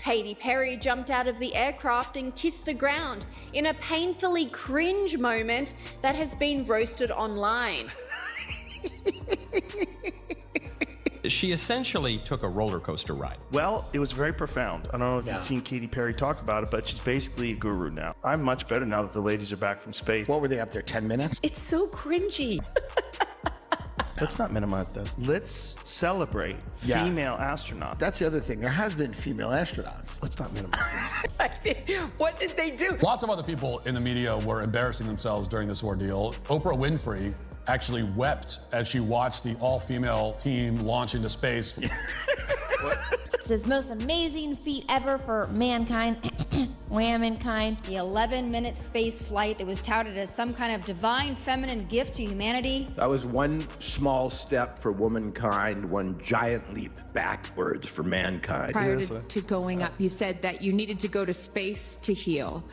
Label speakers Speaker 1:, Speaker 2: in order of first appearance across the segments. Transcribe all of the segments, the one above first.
Speaker 1: Katy Perry jumped out of the aircraft and kissed the ground in a painfully cringe moment that has been roasted online.
Speaker 2: She essentially took a roller coaster ride.
Speaker 3: Well, it was very profound. I don't know if you've seen Katy Perry talk about it, but she's basically a guru now. I'm much better now that the ladies are back from space.
Speaker 4: What were they up there, 10 minutes?
Speaker 5: It's so cringy.
Speaker 3: Let's not minimize this. Let's celebrate female astronauts.
Speaker 4: That's the other thing. There has been female astronauts.
Speaker 3: Let's not minimize this.
Speaker 5: What did they do?
Speaker 6: Lots of other people in the media were embarrassing themselves during this ordeal. Oprah Winfrey actually wept as she watched the all-female team launch into space.
Speaker 7: This most amazing feat ever for mankind, womankind.
Speaker 8: The 11-minute space flight that was touted as some kind of divine feminine gift to humanity.
Speaker 9: That was one small step for womankind, one giant leap backwards for mankind.
Speaker 5: Prior to going up, you said that you needed to go to space to heal.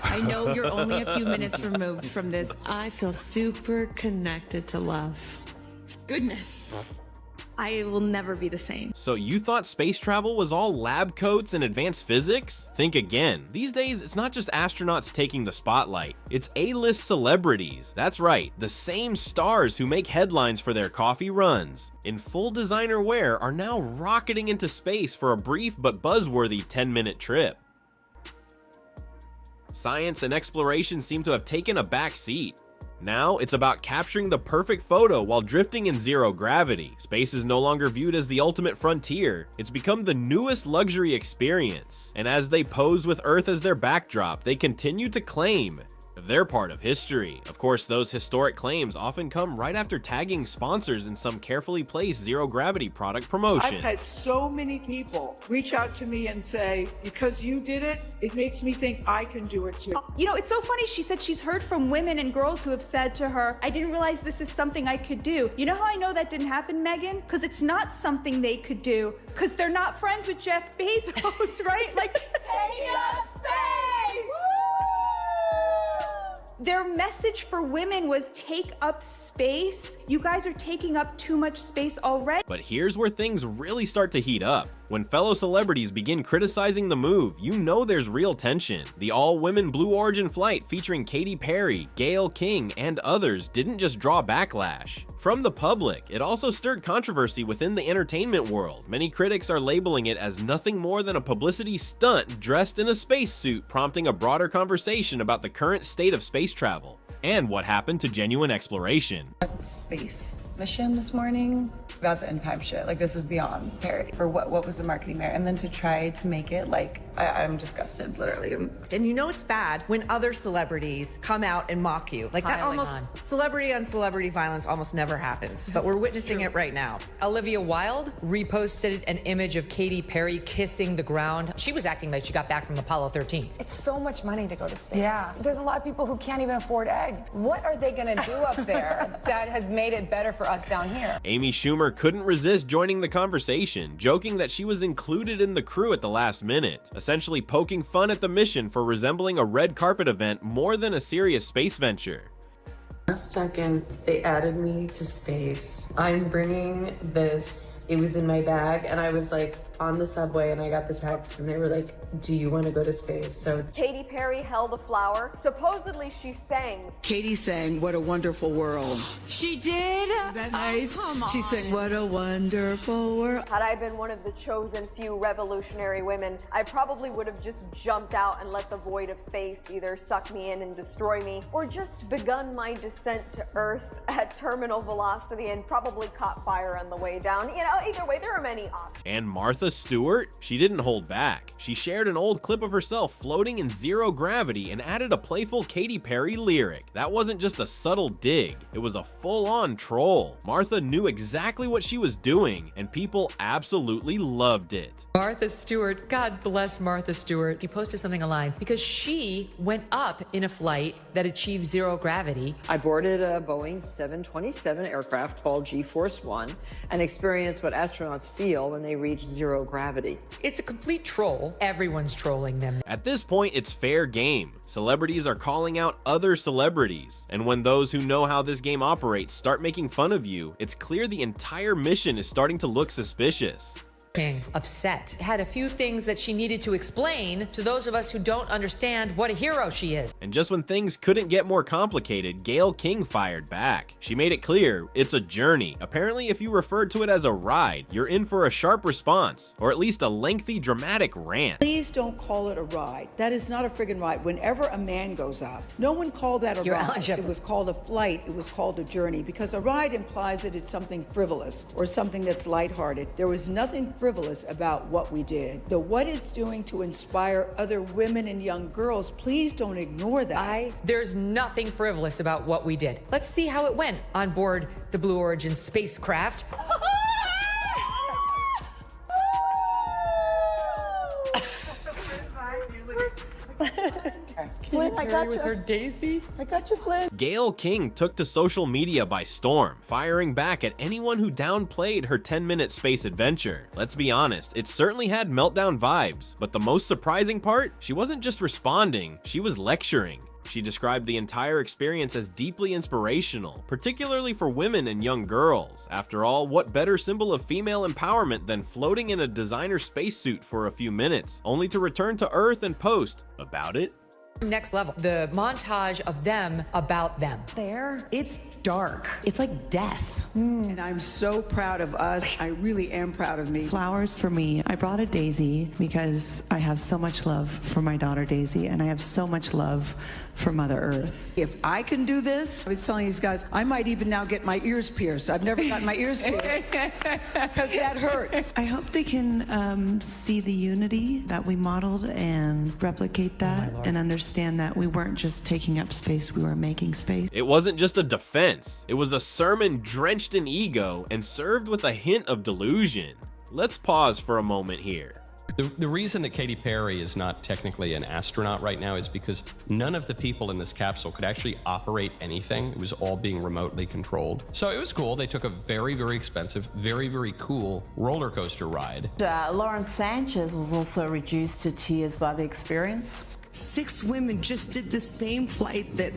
Speaker 5: I know you're only a few minutes removed from this.
Speaker 10: I feel super connected to love.
Speaker 5: Goodness.
Speaker 11: I will never be the same.
Speaker 12: So you thought space travel was all lab coats and advanced physics? Think again. These days, it's not just astronauts taking the spotlight. It's A-list celebrities. That's right, the same stars who make headlines for their coffee runs, in full designer wear, are now rocketing into space for a brief but buzzworthy 10-minute trip. Science and exploration seem to have taken a back seat. Now, it's about capturing the perfect photo while drifting in zero gravity. Space is no longer viewed as the ultimate frontier. It's become the newest luxury experience. And as they pose with Earth as their backdrop, they continue to claim they're part of history. Of course, those historic claims often come right after tagging sponsors in some carefully placed zero-gravity product promotion.
Speaker 13: I've had so many people reach out to me and say, because you did it, it makes me think I can do it too.
Speaker 8: You know, it's so funny. She said she's heard from women and girls who have said to her, I didn't realize this is something I could do. You know how I know that didn't happen, Megan? Because it's not something they could do. Because they're not friends with Jeff Bezos, right? Like, take up space! Their message for women was take up space. You guys are taking up too much space already.
Speaker 12: But here's where things really start to heat up. When fellow celebrities begin criticizing the move, you know there's real tension. The all-women Blue Origin flight featuring Katy Perry, Gayle King, and others didn't just draw backlash from the public, it also stirred controversy within the entertainment world. Many critics are labeling it as nothing more than a publicity stunt dressed in a spacesuit, prompting a broader conversation about the current state of space travel and what happened to genuine exploration.
Speaker 14: Space mission this morning, that's end time shit. Like, this is beyond parody for what was the marketing there. And then to try to make it like, I'm disgusted, literally.
Speaker 15: And you know it's bad when other celebrities come out and mock you. Like that almost, celebrity on celebrity violence almost never happens, but we're witnessing it right now.
Speaker 16: Olivia Wilde reposted an image of Katy Perry kissing the ground. She was acting like she got back from Apollo 13.
Speaker 14: It's so much money to go to space. Yeah. There's a lot of people who can't even afford eggs. What are they gonna do up there that has made it better for us down here?
Speaker 12: Amy Schumer couldn't resist joining the conversation, joking that she was included in the crew at the last minute, essentially poking fun at the mission for resembling a red carpet event more than a serious space venture.
Speaker 10: Last second, they added me to space. I'm bringing this. It was in my bag, and I was like on the subway, and I got the text, and they were like, do you want to go to space? So
Speaker 17: Katy Perry held a flower. Supposedly she sang.
Speaker 13: Katy sang, "What a Wonderful World."
Speaker 5: She did?
Speaker 13: That nice?
Speaker 5: Come on.
Speaker 13: She sang, "What a Wonderful World."
Speaker 17: Had I been one of the chosen few revolutionary women, I probably would have just jumped out and let the void of space either suck me in and destroy me, or just begun my descent to Earth at terminal velocity and probably caught fire on the way down. You know, either way, there are many options.
Speaker 12: And Martha Stewart? She didn't hold back. She shared an old clip of herself floating in zero gravity and added a playful Katy Perry lyric. That wasn't just a subtle dig, it was a full-on troll. Martha knew exactly what she was doing, and people absolutely loved it.
Speaker 16: Martha Stewart, God bless Martha Stewart. She posted something online because she went up in a flight that achieved zero gravity.
Speaker 15: I boarded a Boeing 727 aircraft called G-Force One and experienced what astronauts feel when they reach zero gravity.
Speaker 16: It's a complete troll. Everyone's trolling them.
Speaker 12: At this point, it's fair game. Celebrities are calling out other celebrities. And when those who know how this game operates start making fun of you, it's clear the entire mission is starting to look suspicious.
Speaker 16: King upset, had a few things that she needed to explain to those of us who don't understand what a hero she is.
Speaker 12: And just when things couldn't get more complicated, Gayle King fired back. She made it clear, it's a journey. Apparently, if you referred to it as a ride, you're in for a sharp response, or at least a lengthy, dramatic rant.
Speaker 13: Please don't call it a ride. That is not a friggin' ride. Whenever a man goes out, no one called that a ride. It was called a flight. It was called a journey, because a ride implies that it's something frivolous or something that's lighthearted. There was nothing frivolous about what we did. What it's doing to inspire other women and young girls, please don't ignore that.
Speaker 16: There's nothing frivolous about what we did. Let's see how it went on board the Blue Origin spacecraft.
Speaker 13: Flynn, I got you.
Speaker 16: With her daisy?
Speaker 13: I got you, Flynn.
Speaker 12: Gayle King took to social media by storm, firing back at anyone who downplayed her 10-minute space adventure. Let's be honest, it certainly had meltdown vibes, but the most surprising part, she wasn't just responding, she was lecturing. She described the entire experience as deeply inspirational, particularly for women and young girls. After all, what better symbol of female empowerment than floating in a designer spacesuit for a few minutes, only to return to Earth and post about it?
Speaker 16: Next level, the montage of them about them.
Speaker 18: There, it's dark. It's like death.
Speaker 13: And I'm so proud of us. I really am proud of me.
Speaker 18: Flowers for me. I brought a daisy because I have so much love for my daughter Daisy, and I have so much love for Mother Earth.
Speaker 13: If I can do this, I was telling these guys, I might even now get my ears pierced. I've never gotten my ears pierced because that hurts.
Speaker 18: I hope they can see the unity that we modeled and replicate that and understand that we weren't just taking up space, we were making space.
Speaker 12: It wasn't just a defense, it was a sermon drenched in ego and served with a hint of delusion. Let's pause for a moment here.
Speaker 2: The reason that Katy Perry is not technically an astronaut right now is because none of the people in this capsule could actually operate anything. It was all being remotely controlled. So it was cool. They took a very, very expensive, very, very cool roller coaster ride.
Speaker 19: Lauren Sanchez was also reduced to tears by the experience.
Speaker 18: 6 women just did the same flight that,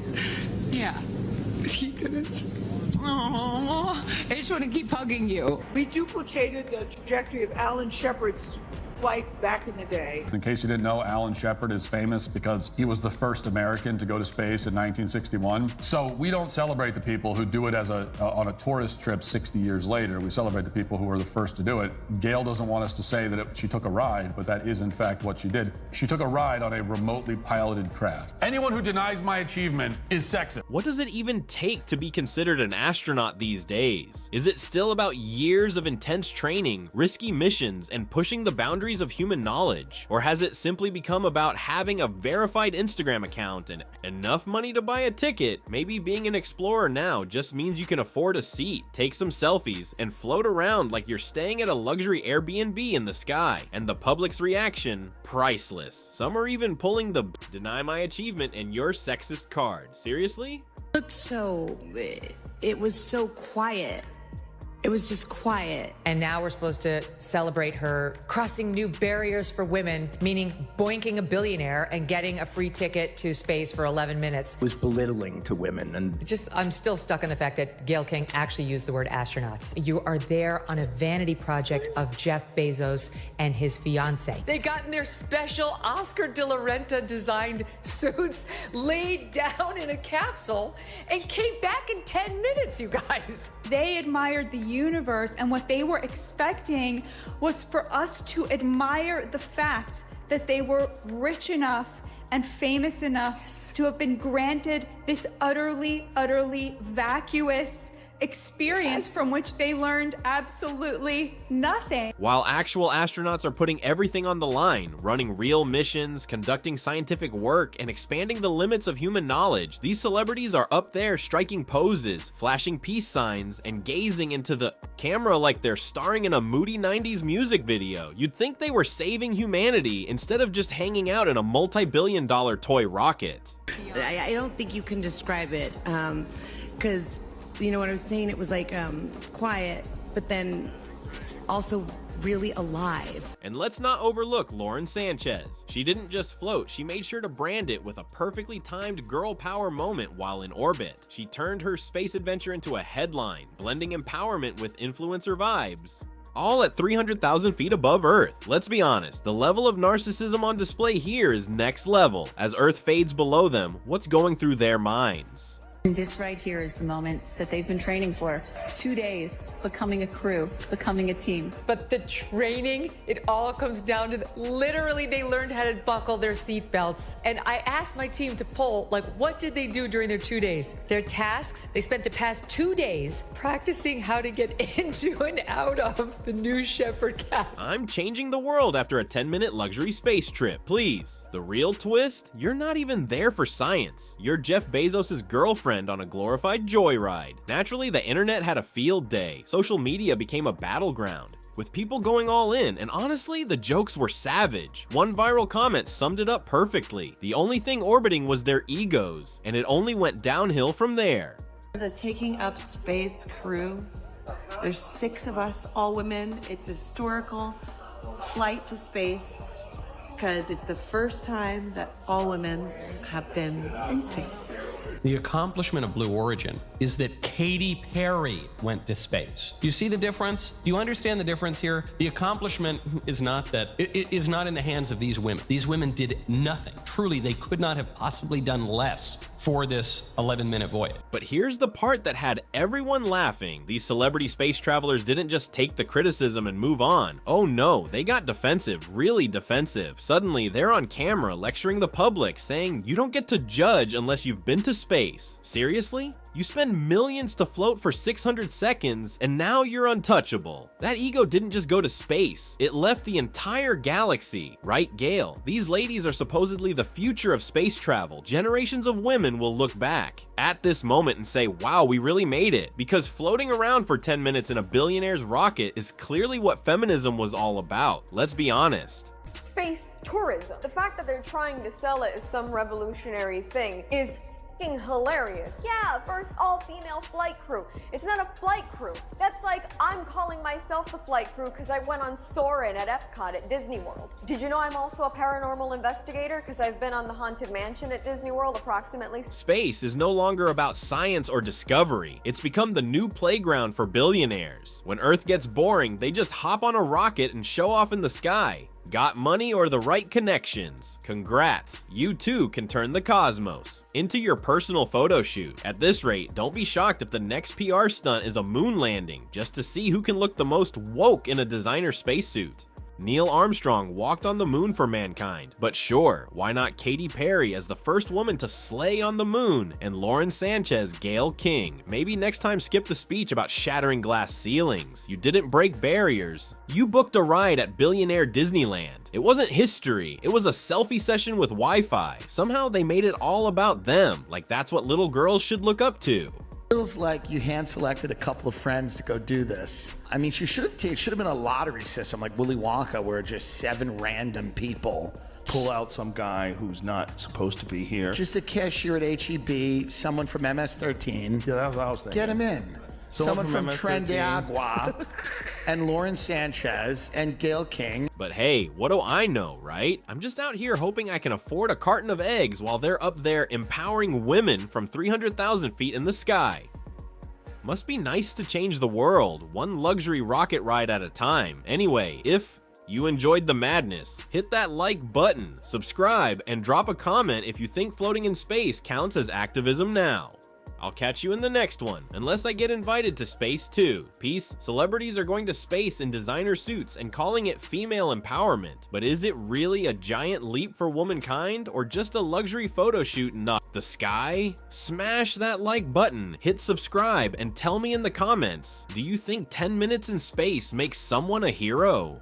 Speaker 18: he didn't. Oh, I just want to keep hugging you.
Speaker 13: We duplicated the trajectory of Alan Shepard's flight back in the day.
Speaker 6: In case you didn't know, Alan Shepard is famous because he was the first American to go to space in 1961. So we don't celebrate the people who do it as on a tourist trip 60 years later. We celebrate the people who were the first to do it. Gayle doesn't want us to say that she took a ride, but that is in fact what she did. She took a ride on a remotely piloted craft. Anyone who denies my achievement is sexist.
Speaker 12: What does it even take to be considered an astronaut these days? Is it still about years of intense training, risky missions, and pushing the boundaries of human knowledge? Or has it simply become about having a verified Instagram account and enough money to buy a ticket? Maybe being an explorer now just means you can afford a seat, take some selfies, and float around like you're staying at a luxury Airbnb in the sky. And the public's reaction, priceless. Some are even pulling the deny my achievement and your sexist card. Seriously?
Speaker 18: Looked it was so quiet. It was just quiet.
Speaker 16: And now we're supposed to celebrate her crossing new barriers for women, meaning boinking a billionaire and getting a free ticket to space for 11 minutes.
Speaker 9: It was belittling to women. And
Speaker 16: I'm still stuck on the fact that Gayle King actually used the word astronauts. You are there on a vanity project of Jeff Bezos and his fiance. They got in their special Oscar de la Renta designed suits, laid down in a capsule, and came back in 10 minutes, you guys.
Speaker 8: They admired the universe, and what they were expecting was for us to admire the fact that they were rich enough and famous enough to have been granted this utterly vacuous experience from which they learned absolutely nothing.
Speaker 12: While actual astronauts are putting everything on the line, running real missions, conducting scientific work, and expanding the limits of human knowledge, these celebrities are up there striking poses, flashing peace signs, and gazing into the camera like they're starring in a moody 90s music video. You'd think they were saving humanity instead of just hanging out in a multi-billion-dollar toy rocket.
Speaker 18: I don't think you can describe it, because you know what I was saying? It was like quiet, but then also really alive.
Speaker 12: And let's not overlook Lauren Sanchez. She didn't just float, she made sure to brand it with a perfectly timed girl power moment while in orbit. She turned her space adventure into a headline, blending empowerment with influencer vibes. all at 300,000 feet above Earth. Let's be honest, the level of narcissism on display here is next level. As Earth fades below them, what's going through their minds?
Speaker 11: This right here is the moment that they've been training for. 2 days, becoming a crew, becoming a team.
Speaker 16: But the training, it all comes down to literally they learned how to buckle their seat belts. And I asked my team to poll, like, what did they do during their 2 days? Their tasks, they spent the past 2 days practicing how to get into and out of the New Shepard capsule.
Speaker 12: I'm changing the world after a 10-minute luxury space trip, please. The real twist? You're not even there for science. You're Jeff Bezos' girlfriend on a glorified joyride. Naturally, the internet had a field day. Social media became a battleground, with people going all in, and honestly, the jokes were savage. One viral comment summed it up perfectly. The only thing orbiting was their egos, and it only went downhill from there.
Speaker 20: The Taking Up Space crew, there's 6 of us, all women. It's a historical flight to space because it's the first time that all women have been in space.
Speaker 2: The accomplishment of Blue Origin is that Katy Perry went to space. Do you see the difference? Do you understand the difference here? The accomplishment is not that, it is not in the hands of these women. These women did nothing. Truly, they could not have possibly done less for this 11-minute voyage.
Speaker 12: But here's the part that had everyone laughing. These celebrity space travelers didn't just take the criticism and move on. Oh no, they got defensive, really defensive. Suddenly, they're on camera lecturing the public, saying, you don't get to judge unless you've been to space. Seriously? You spend millions to float for 600 seconds, and now you're untouchable. That ego didn't just go to space, it left the entire galaxy. Right, Gail? These ladies are supposedly the future of space travel. Generations of women will look back at this moment and say, wow, we really made it. Because floating around for 10 minutes in a billionaire's rocket is clearly what feminism was all about. Let's be honest.
Speaker 17: Space tourism. The fact that they're trying to sell it as some revolutionary thing is hilarious. Yeah, first all-female flight crew. It's not a flight crew. That's like I'm calling myself the flight crew because I went on Soarin' at Epcot at Disney World. Did you know I'm also a paranormal investigator because I've been on the Haunted Mansion at Disney World approximately?
Speaker 12: Space is no longer about science or discovery. It's become the new playground for billionaires. When Earth gets boring, they just hop on a rocket and show off in the sky. Got money or the right connections? Congrats, you too can turn the cosmos into your personal photo shoot. At this rate, don't be shocked if the next PR stunt is a moon landing, just to see who can look the most woke in a designer spacesuit. Neil Armstrong walked on the moon for mankind, but sure, why not Katy Perry as the first woman to slay on the moon, and Lauren Sanchez, Gayle King? Maybe next time skip the speech about shattering glass ceilings. You didn't break barriers. You booked a ride at billionaire Disneyland. It wasn't history, it was a selfie session with Wi-Fi. Somehow they made it all about them, like that's what little girls should look up to.
Speaker 4: Feels like you hand-selected a couple of friends to go do this. I mean, should have been a lottery system like Willy Wonka, where just 7 random people
Speaker 3: pull out some guy who's not supposed to be here.
Speaker 4: Just a cashier at HEB, someone from MS-13.
Speaker 3: Yeah, that's what I was thinking.
Speaker 4: Get him in. Someone from Tren de Agua, and Lauren Sanchez, and Gayle King.
Speaker 12: But hey, what do I know, right? I'm just out here hoping I can afford a carton of eggs while they're up there empowering women from 300,000 feet in the sky. Must be nice to change the world, one luxury rocket ride at a time. Anyway, if you enjoyed the madness, hit that like button, subscribe, and drop a comment if you think floating in space counts as activism now. I'll catch you in the next one, unless I get invited to space too. Peace. Celebrities are going to space in designer suits and calling it female empowerment. But is it really a giant leap for womankind, or just a luxury photo shoot in the sky? Smash that like button, hit subscribe, and tell me in the comments, do you think 10 minutes in space makes someone a hero?